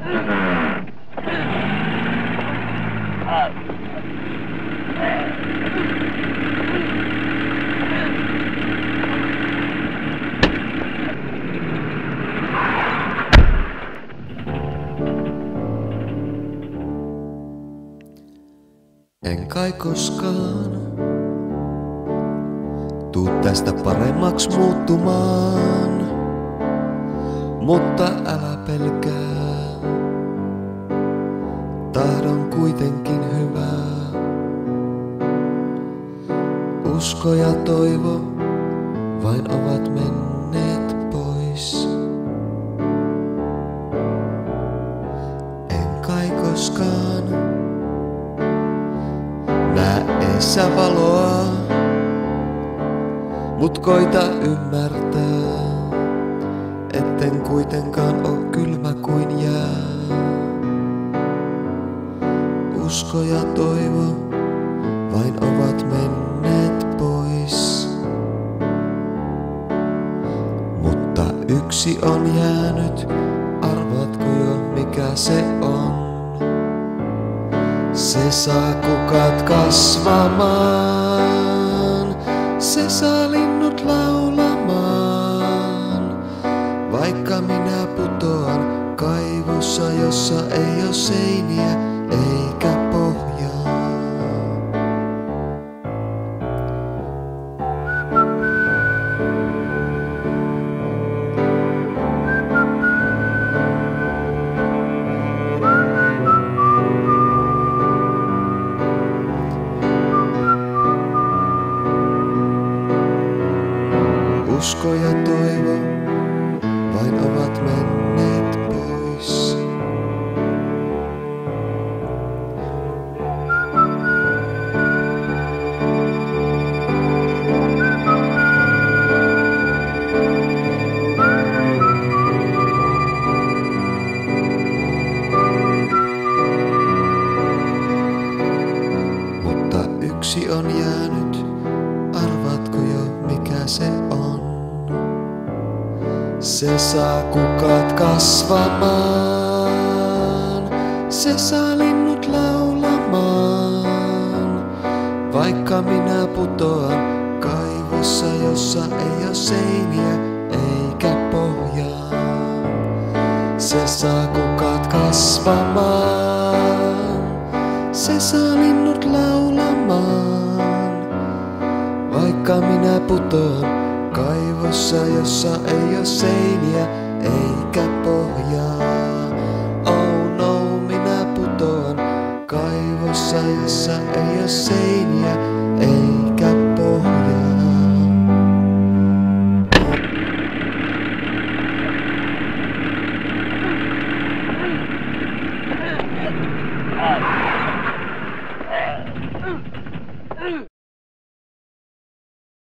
En kai koskaan tuu tästä paremmaksi muuttumaan, mutta älä pelkää, tahdon kuitenkin hyvää. Usko ja toivo vain ovat menneet pois. En kai koskaan näe eessä valoa, mut koita ymmärtää, etten kuitenkaan oo kylmä kuin jää. Usko ja toivo vain ovat menneet pois, mutta yksi on jäänyt, arvaatko jo mikä se on? Se saa kukat kasvamaan, se saa linnut laulamaan, vaikka minä putoan kaivossa, jossa ei oo seiniä eikä pohjaa. Usko ja toivo vain ovat menneet pois. Mutta yksi on jäänyt, arvaatko jo mikä se on? Se saa kukat kasvamaan, se saa linnut laulamaan, vaikka minä putoan kaivossa, jossa ei oo seiniä eikä pohjaa. Se saa kukat kasvamaan, se saa linnut laulamaan, vaikka minä putoan kaivossa, jossa ei oo seiniä eikä pohjaa. Oh no, minä putoan kaivossa, jossa ei oo seiniä eikä pohjaa. Ah.